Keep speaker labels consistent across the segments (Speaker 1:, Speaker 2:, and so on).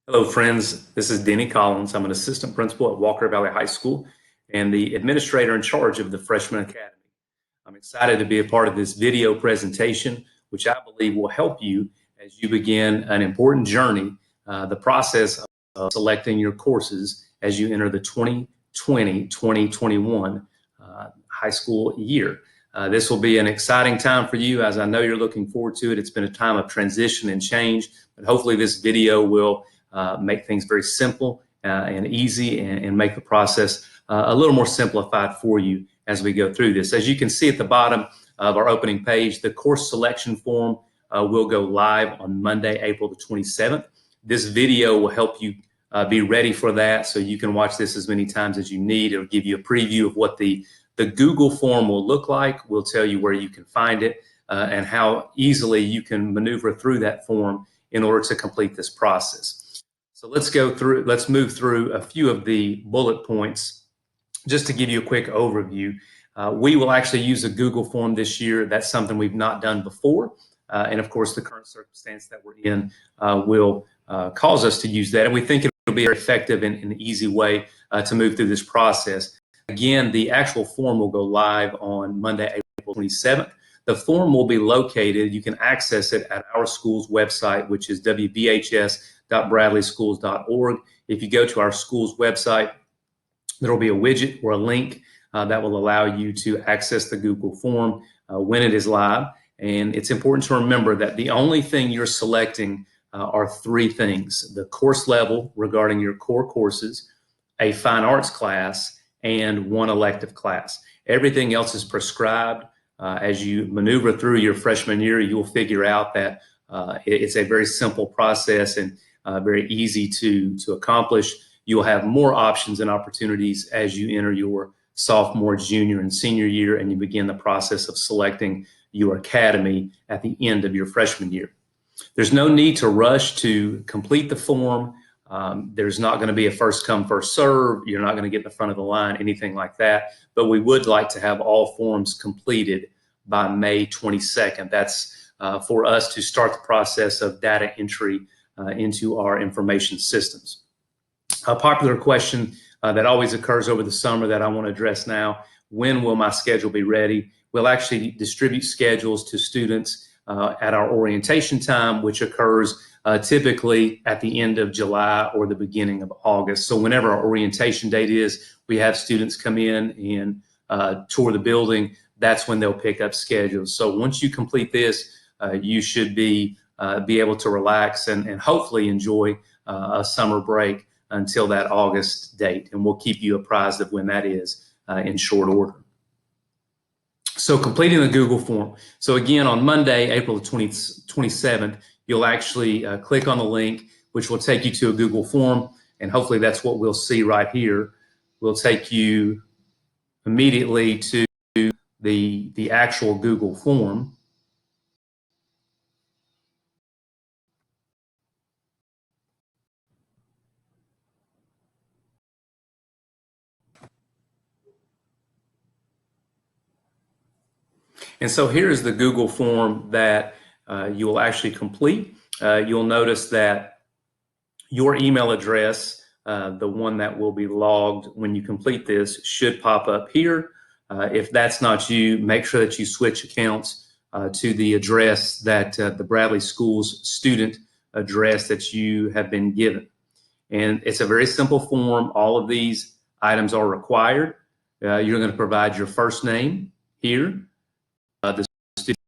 Speaker 1: Hello, friends. This is Denny Collins. I'm an assistant principal at Walker Valley High School and the administrator in charge of the Freshman Academy. I'm excited to be a part of this video presentation, which I believe will help you as you begin an important journey, the process of selecting your courses as you enter the 2020-2021 high school year. This will be an exciting time for you, as I know you're looking forward to it. It's been a time of transition and change, but hopefully this video will make things very simple and easy and make the process a little more simplified for you as we go through this. As you can see at the bottom of our opening page, the course selection form will go live on Monday, April the 27th. This video will help you be ready for that, so you can watch this as many times as you need. It'll give you a preview of what the Google form will look like. We'll tell you where you can find it and how easily you can maneuver through that form in order to complete this process. So let's move through a few of the bullet points just to give you a quick overview. We will actually use a Google form this year. That's something we've not done before. And of course, the current circumstance that we're in will cause us to use that. And we think it'll be very effective and an easy way to move through this process. Again, the actual form will go live on Monday, April 27th. The form will be located, you can access it at our school's website, which is wbhs.bradleyschools.org. If you go to our school's website, there will be a widget or a link that will allow you to access the Google form when it is live. And it's important to remember that the only thing you're selecting are three things: the course level regarding your core courses, a fine arts class, and one elective class. Everything else is prescribed. As you maneuver through your freshman year, you'll figure out that it's a very simple process and very easy to accomplish. You'll have more options and opportunities as you enter your sophomore, junior, and senior year, and you begin the process of selecting your academy at the end of your freshman year. There's no need to rush to complete the form. There's not going to be a first come, first serve. You're not going to get in the front of the line, anything like that. But we would like to have all forms completed by May 22nd. That's for us to start the process of data entry into our information systems. A popular question that always occurs over the summer that I want to address now: when will my schedule be ready? We'll actually distribute schedules to students at our orientation time, which occurs typically at the end of July or the beginning of August. So whenever our orientation date is, we have students come in and tour the building. That's when they'll pick up schedules. So once you complete this, you should be able to relax and hopefully enjoy a summer break until that August date. And we'll keep you apprised of when that is in short order. So completing the Google form. So again, on Monday, April 27th, you'll actually click on the link, which will take you to a Google form. And hopefully that's what we'll see right here. We'll take you immediately to the actual Google form. And so here is the Google form that you will actually complete. You'll notice that your email address, the one that will be logged when you complete this, should pop up here. If that's not you, make sure that you switch accounts to the address that the Bradley Schools student address that you have been given. And it's a very simple form. All of these items are required. You're going to provide your first name here. The student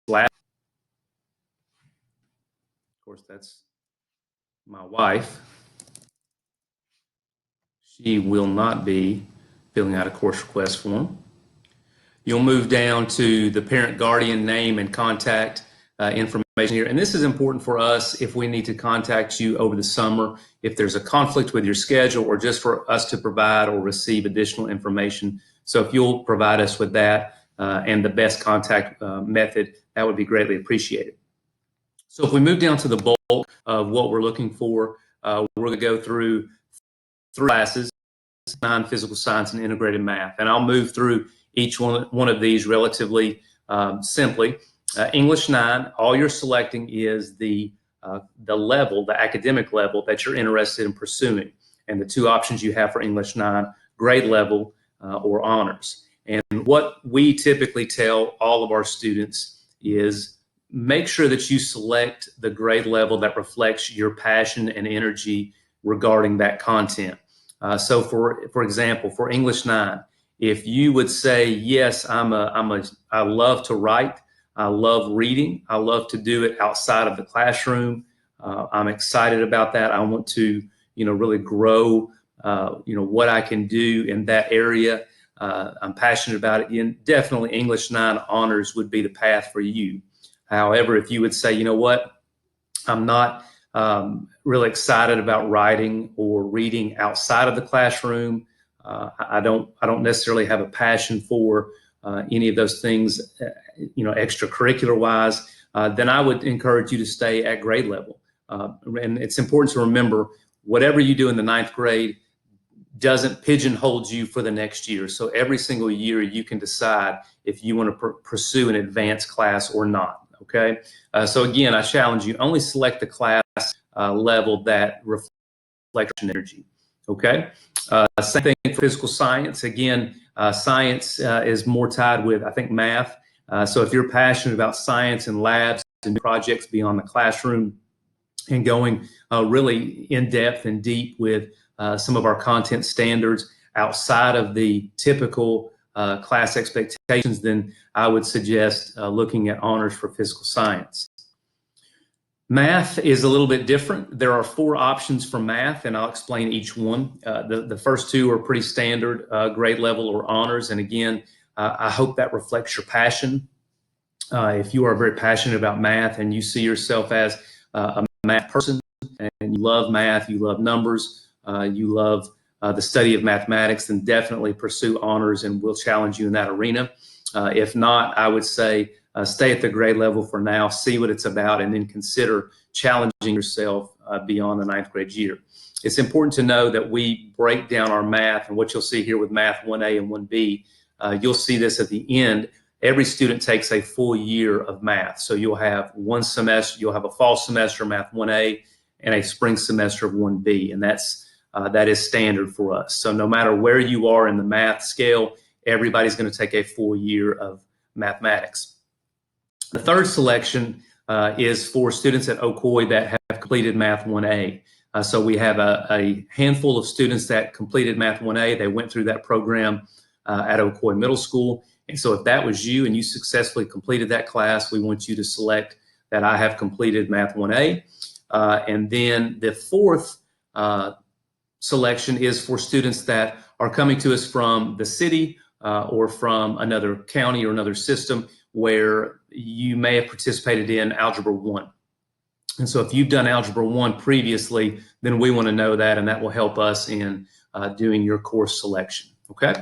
Speaker 1: last, of course, that's my wife. She will not be filling out a course request form. You'll move down to the parent guardian name and contact information here. And this is important for us if we need to contact you over the summer, if there's a conflict with your schedule, or just for us to provide or receive additional information. So if you'll provide us with that and the best contact method, that would be greatly appreciated. So if we move down to the bulk of what we're looking for, we're going to go through 3 classes: non-physical science and integrated math. And I'll move through each one of these relatively simply. English 9, all you're selecting is the the academic level that you're interested in pursuing. And the two options you have for English 9, grade level or honors. And what we typically tell all of our students is make sure that you select the grade level that reflects your passion and energy regarding that content. So for example, for English 9, if you would say, yes, I love to write, I love reading, I love to do it outside of the classroom, I'm excited about that, I want to, really grow, what I can do in that area, I'm passionate about it, and definitely English 9 honors would be the path for you. However, if you would say, what, I'm not really excited about writing or reading outside of the classroom, I don't necessarily have a passion for any of those things, extracurricular wise, then I would encourage you to stay at grade level. And it's important to remember, whatever you do in the 9th grade doesn't pigeonhole you for the next year. So every single year you can decide if you want to pursue an advanced class or not. Okay. So again, I challenge you, only select the class level that reflects energy. Okay. Same thing for physical science. Again, science is more tied with, I think, math. So if you're passionate about science and labs and projects beyond the classroom and going really in depth and deep with some of our content standards outside of the typical class expectations, then I would suggest looking at honors for physical science. Math is a little bit different. There are 4 options for math, and I'll explain each one. The first 2 are pretty standard, grade level or honors. And again, I hope that reflects your passion. If you are very passionate about math and you see yourself as a math person and you love math, you love numbers, you love the study of mathematics, then definitely pursue honors, and we'll challenge you in that arena. If not, I would say stay at the grade level for now, see what it's about, and then consider challenging yourself beyond the 9th grade year. It's important to know that we break down our math, and what you'll see here with Math 1A and 1B, you'll see this at the end. Every student takes a full year of math. So you'll have one semester, you'll have a fall semester Math 1A and a spring semester of 1B, and that is standard for us. So no matter where you are in the math scale, everybody's going to take a full year of mathematics. The third selection is for students at Ocoee that have completed Math 1A. So we have a handful of students that completed Math 1A. They went through that program at Ocoee Middle School. And so if that was you and you successfully completed that class, we want you to select that I have completed Math 1A. And then the fourth selection is for students that are coming to us from the city or from another county or another system where you may have participated in Algebra 1. And so if you've done Algebra 1 previously, then we want to know that, and that will help us in doing your course selection. Okay?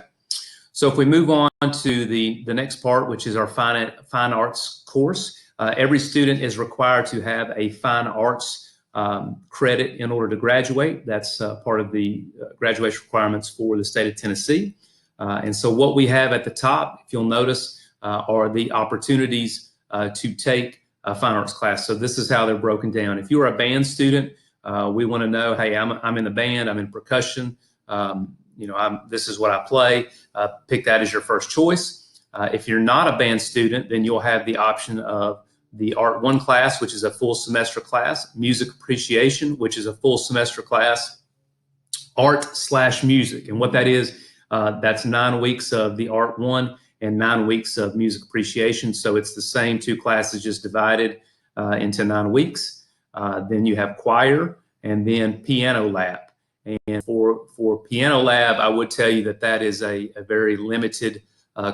Speaker 1: So if we move on to the next part, which is our fine arts course, every student is required to have a fine arts credit in order to graduate. That's part of the graduation requirements for the state of Tennessee. And so what we have at the top, if you'll notice, are the opportunities to take a fine arts class. So this is how they're broken down. If you're a band student, we want to know, hey, I'm in the band, I'm in percussion, this is what I play. Pick that as your first choice. If you're not a band student, then you'll have the option of the Art 1 class, which is a full semester class, Music Appreciation, which is a full semester class, Art/Music. And what that is, that's 9 weeks of the Art 1 and 9 weeks of Music Appreciation. So it's the same 2 classes, just divided into 9 weeks. Then you have choir and then piano lab. And for piano lab, I would tell you that is a very limited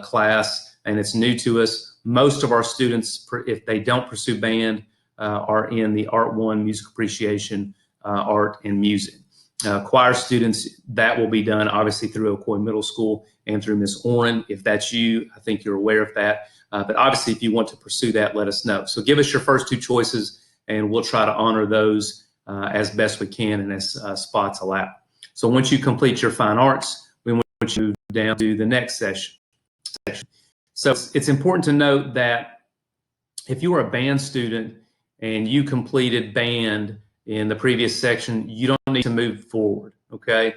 Speaker 1: class, and it's new to us. Most of our students, if they don't pursue band, are in the Art 1 Music Appreciation, Art and Music. Choir students, that will be done obviously through Ocoee Middle School and through Miss Oren. If that's you, I think you're aware of that. But obviously, if you want to pursue that, let us know. So give us your first 2 choices, and we'll try to honor those as best we can and as spots allow. So once you complete your fine arts, we want you to move down to the next section. So it's important to note that if you are a band student and you completed band in the previous section, you don't need to move forward, okay?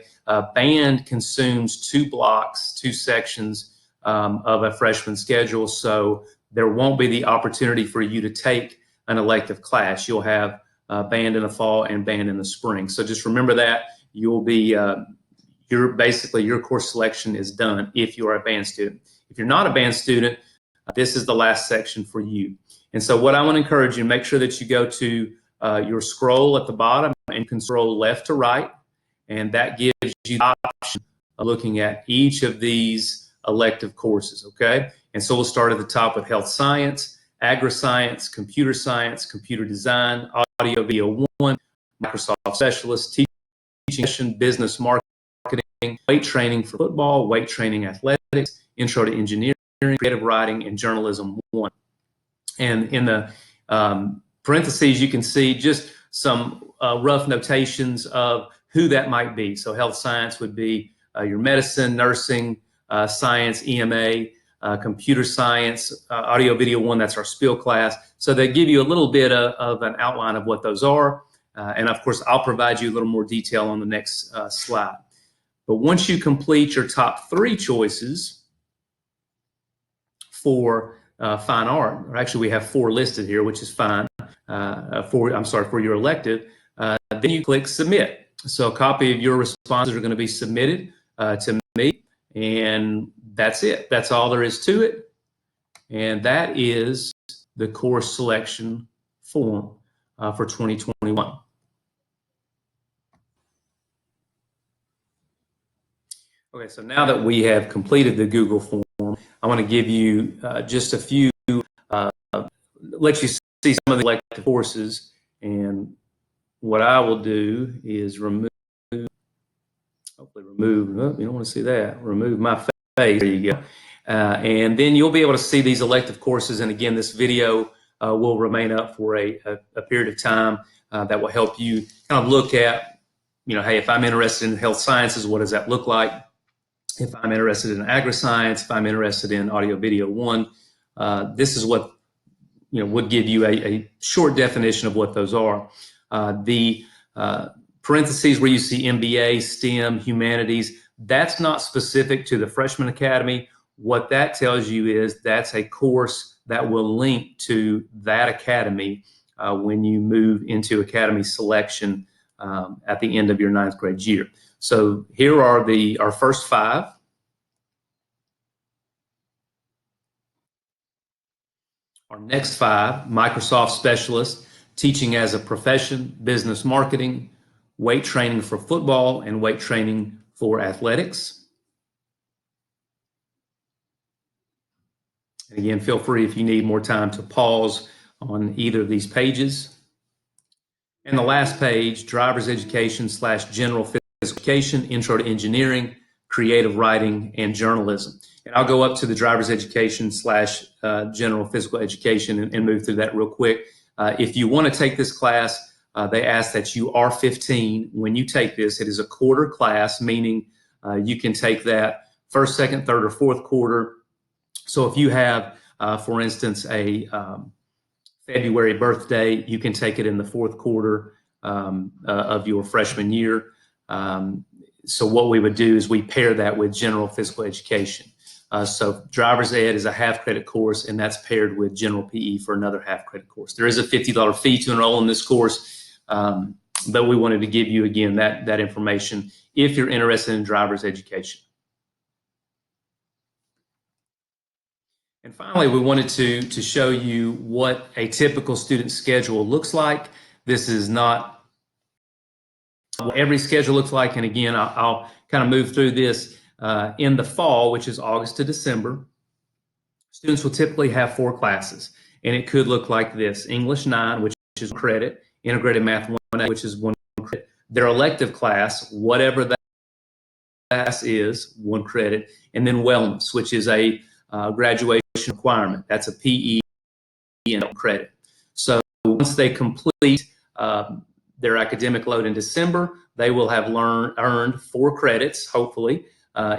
Speaker 1: Band consumes 2 blocks, 2 sections of a freshman schedule, so there won't be the opportunity for you to take an elective class. You'll have band in the fall and band in the spring. So just remember that. You'll be, basically your course selection is done if you're a band student. If you're not a band student, this is the last section for you. And so what I want to encourage you, make sure that you go to your scroll at the bottom and you can scroll left to right. And that gives you the option of looking at each of these elective courses, okay? And so we'll start at the top with health science, agri-science, computer science, computer design, audio video 1, Microsoft specialist, teaching, business marketing, weight training for football, weight training athletics, intro to engineering, creative writing, and journalism 1. And in the parentheses, you can see just some rough notations of who that might be. So health science would be your medicine, nursing, science, EMA, computer science, audio video 1, that's our SPIL class. So they give you a little bit of an outline of what those are. And of course, I'll provide you a little more detail on the next slide. But once you complete your top 3 choices for fine art, or actually we have 4 listed here, which is fine, for your elective, then you click submit. So a copy of your responses are going to be submitted to me, and that's it. That's all there is to it. And that is the course selection form for 2021. Okay, so now that we have completed the Google form, I want to give you just a few, let you see some of the elective courses. And what I will do is remove, oh, you don't want to see that, remove my face, there you go. And then you'll be able to see these elective courses. And again, this video will remain up for a period of time that will help you kind of look at, hey, if I'm interested in health sciences, what does that look like? If I'm interested in agri-science, if I'm interested in audio video 1, this is what would give you a short definition of what those are. The parentheses where you see MBA, STEM, humanities, that's not specific to the Freshman Academy. What that tells you is that's a course that will link to that academy when you move into academy selection at the end of your 9th grade year. So here are our first 5. Our next 5, Microsoft specialist, teaching as a profession, business marketing, weight training for football, and weight training for athletics. And again, feel free if you need more time to pause on either of these pages. And the last page, driver's education / general physical education, intro to engineering, creative writing, and journalism. And I'll go up to the driver's education / general physical education and move through that real quick. If you want to take this class, they ask that you are 15 when you take this. It is a quarter class, meaning you can take that first, second, third, or fourth quarter. So if you have, for instance, a February birthday, you can take it in the fourth quarter of your freshman year. So what we would do is we pair that with general physical education. So driver's ed is a half-credit course, and that's paired with general PE for another half-credit course. There is a $50 fee to enroll in this course, but we wanted to give you, again, that information if you're interested in driver's education. And finally, we wanted to show you what a typical student schedule looks like. This is not what every schedule looks like. And again, I'll kind of move through this. In the fall, which is August to December, students will typically have 4 classes. And it could look like this: English 9, which is 1 credit, Integrated Math 1A, which is 1 credit. Their elective class, whatever that class is, 1 credit. And then wellness, which is a graduation requirement. That's a PE and 1 credit. So once they complete their academic load in December, they will have earned 4 credits, hopefully,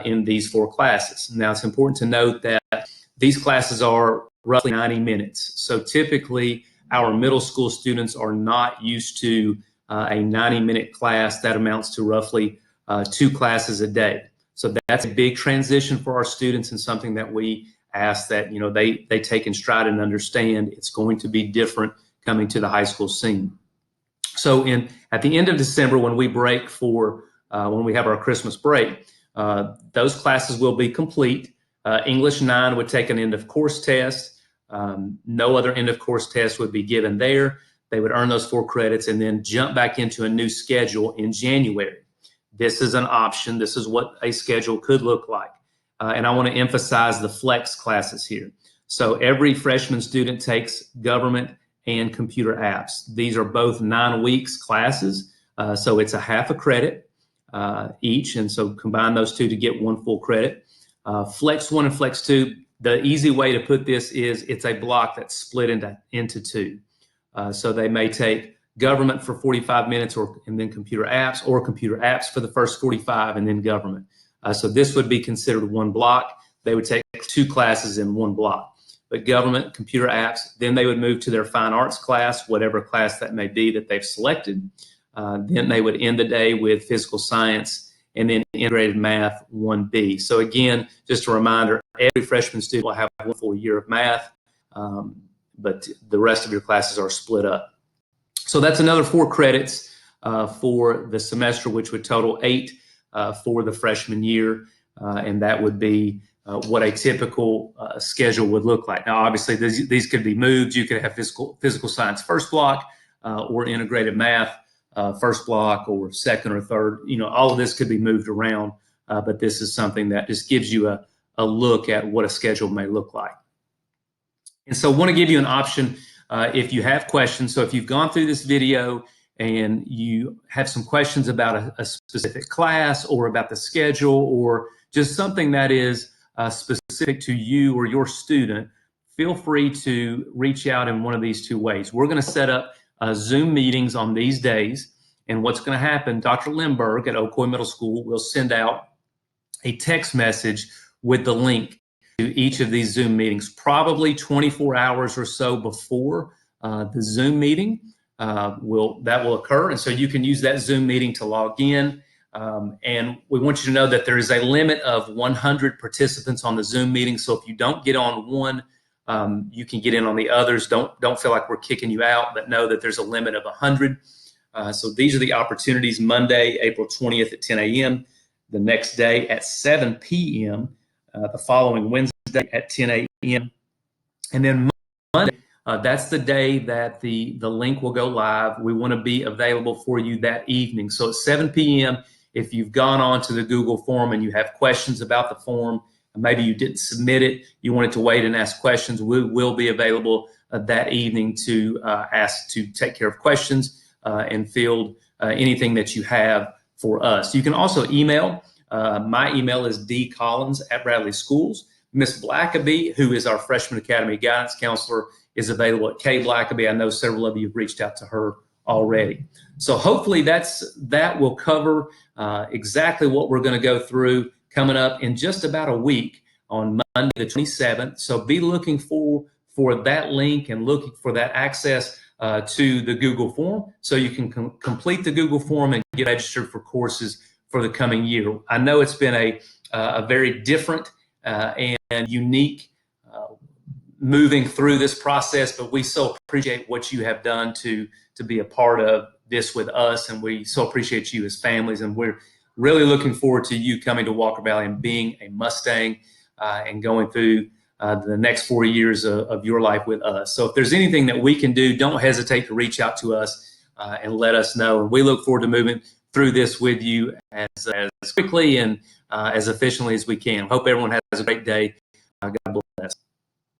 Speaker 1: in these 4 classes. Now, it's important to note that these classes are roughly 90 minutes. So typically, our middle school students are not used to a 90-minute class. That amounts to roughly 2 classes a day. So that's a big transition for our students, and something that we ask that they take in stride and understand it's going to be different coming to the high school scene. So at the end of December, when we break for when we have our Christmas break, those classes will be complete. English 9 would take an end of course test. No other end of course test would be given there. They would earn those 4 credits and then jump back into a new schedule in January. This is an option. This is what a schedule could look like. And I want to emphasize the flex classes here. So every freshman student takes government and computer apps. These are both 9 weeks classes. So it's a half a credit each. And so combine those two to get 1 full credit. Flex 1 and Flex 2, the easy way to put this is it's a block that's split into 2. So they may take government for 45 minutes and then computer apps, or computer apps for the first 45 and then government. So this would be considered 1 block. They would take 2 classes in 1 block. But government, computer apps, then they would move to their fine arts class, whatever class that may be that they've selected. Then they would end the day with physical science and then integrated math 1B. So again, just a reminder, every freshman student will have 1 full year of math, but the rest of your classes are split up. So that's another 4 credits for the semester, which would total 8 for the freshman year, and that would be what a typical schedule would look like. Now, obviously, these could be moved. You could have physical science first block, or integrated math first block, or second or third. All of this could be moved around, but this is something that just gives you a look at what a schedule may look like. And so I want to give you an option if you have questions. So if you've gone through this video and you have some questions about a specific class, or about the schedule, or just something that is specific to you or your student, feel free to reach out in one of these 2 ways. We're going to set up Zoom meetings on these days, and what's going to happen, Dr. Lindbergh at Ocoee Middle School will send out a text message with the link to each of these Zoom meetings, probably 24 hours or so before the Zoom meeting that will occur. And so you can use that Zoom meeting to log in. And we want you to know that there is a limit of 100 participants on the Zoom meeting. So if you don't get on one, you can get in on the others. Don't feel like we're kicking you out, but know that there's a limit of 100. So these are the opportunities: Monday, April 20th at 10 a.m., the next day at 7 p.m., the following Wednesday at 10 a.m., and then Monday, that's the day that the link will go live. We want to be available for you that evening. So at 7 p.m., if you've gone on to the Google form and you have questions about the form, maybe you didn't submit it, you wanted to wait and ask questions, we will be available that evening to take care of questions and field anything that you have for us. You can also email. My email is dcollins@bradley-schools. Miss Blackaby, who is our Freshman Academy guidance counselor, is available at kblackaby. I know several of you have reached out to her already. So hopefully that will cover exactly what we're going to go through coming up in just about a week on Monday the 27th. So be looking for that link and looking for that access to the Google form, so you can complete the Google form and get registered for courses for the coming year. I know it's been a very different and unique moving through this process, but we so appreciate what you have done to be a part of this with us, and we so appreciate you as families, and we're really looking forward to you coming to Walker Valley and being a Mustang and going through the next 4 years of your life with us. So if there's anything that we can do, don't hesitate to reach out to us and let us know. And we look forward to moving through this with you as quickly and as efficiently as we can. Hope everyone has a great day. God bless.